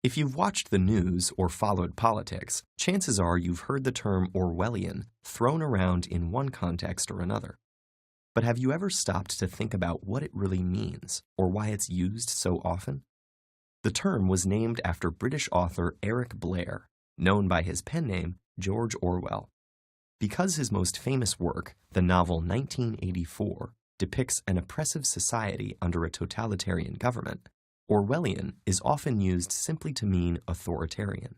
If you've watched the news or followed politics, chances are you've heard the term Orwellian thrown around in one context or another. But have you ever stopped to think about what it really means or why it's used so often? The term was named after British author Eric Blair, known by his pen name George Orwell. Because his most famous work, the novel 1984, depicts an oppressive society under a totalitarian government, Orwellian is often used simply to mean authoritarian.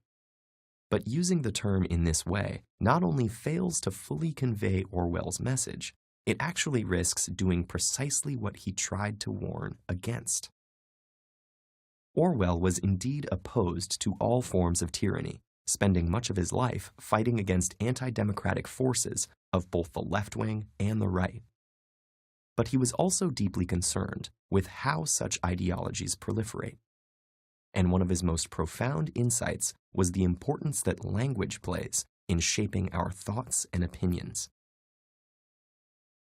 But using the term in this way not only fails to fully convey Orwell's message, it actually risks doing precisely what he tried to warn against. Orwell was indeed opposed to all forms of tyranny, spending much of his life fighting against anti-democratic forces of both the left wing and the right. But he was also deeply concerned with how such ideologies proliferate. And one of his most profound insights was the importance that language plays in shaping our thoughts and opinions.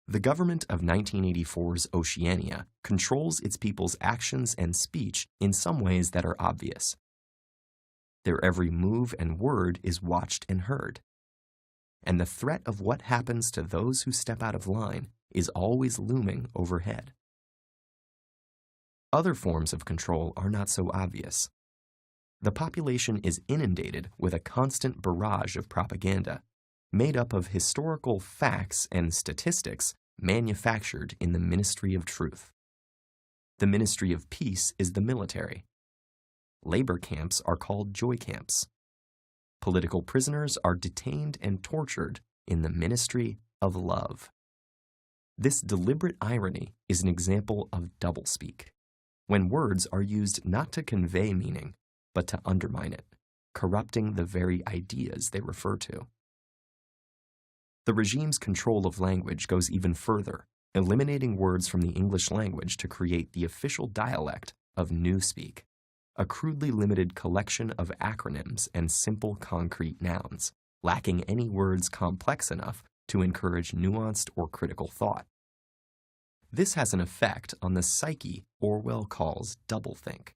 The government of 1984's Oceania controls its people's actions and speech in some ways that are obvious. Their every move and word is watched and heard. And the threat of what happens to those who step out of line is always looming overhead. Other forms of control are not so obvious. The population is inundated with a constant barrage of propaganda, made up of historical facts and statistics manufactured in the Ministry of Truth. The Ministry of Peace is the military. Labor camps are called joy camps. Political prisoners are detained and tortured in the Ministry of Love. This deliberate irony is an example of doublespeak, when words are used not to convey meaning, but to undermine it, corrupting the very ideas they refer to. The regime's control of language goes even further, eliminating words from the English language to create the official dialect of Newspeak, a crudely limited collection of acronyms and simple concrete nouns, lacking any words complex enough to encourage nuanced or critical thought. This has an effect on the psyche Orwell calls doublethink,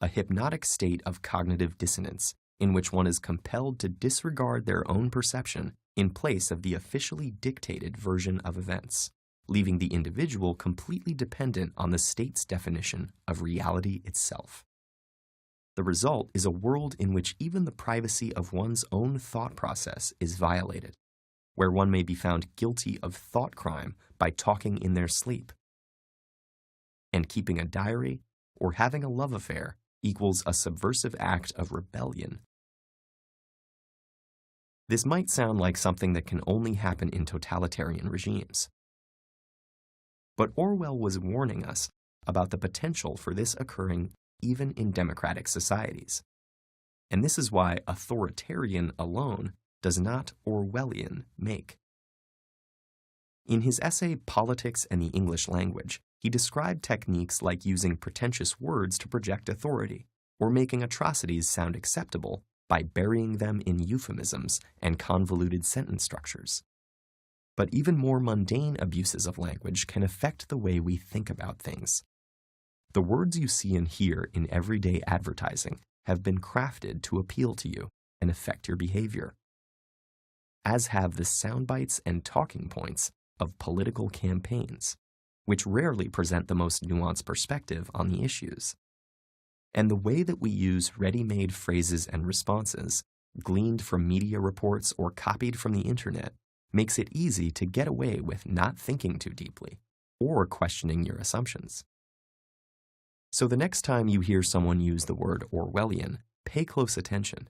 a hypnotic state of cognitive dissonance in which one is compelled to disregard their own perception in place of the officially dictated version of events, leaving the individual completely dependent on the state's definition of reality itself. The result is a world in which even the privacy of one's own thought process is violated, where one may be found guilty of thought crime by talking in their sleep. And keeping a diary or having a love affair equals a subversive act of rebellion. This might sound like something that can only happen in totalitarian regimes. But Orwell was warning us about the potential for this occurring even in democratic societies. And this is why authoritarian alone does not Orwellian make. In his essay Politics and the English Language, he described techniques like using pretentious words to project authority, or making atrocities sound acceptable by burying them in euphemisms and convoluted sentence structures. But even more mundane abuses of language can affect the way we think about things. The words you see and hear in everyday advertising have been crafted to appeal to you and affect your behavior, as have the sound bites and talking points of political campaigns, which rarely present the most nuanced perspective on the issues. And the way that we use ready-made phrases and responses, gleaned from media reports or copied from the internet, makes it easy to get away with not thinking too deeply or questioning your assumptions. So the next time you hear someone use the word Orwellian, pay close attention.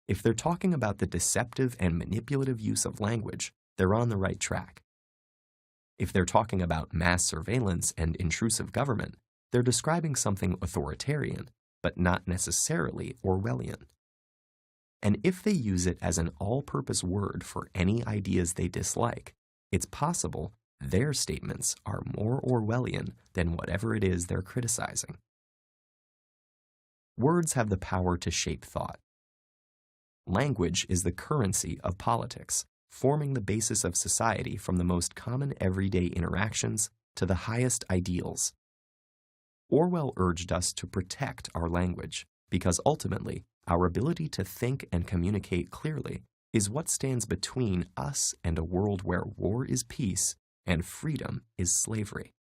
If they're talking about the deceptive and manipulative use of language, they're on the right track. If they're talking about mass surveillance and intrusive government, they're describing something authoritarian, but not necessarily Orwellian. And if they use it as an all-purpose word for any ideas they dislike, it's possible their statements are more Orwellian than whatever it is they're criticizing. Words have the power to shape thought. Language is the currency of politics, forming the basis of society from the most common everyday interactions to the highest ideals. Orwell urged us to protect our language because ultimately Our ability to think and communicate clearly is what stands between us and a world where war is peace and freedom is slavery.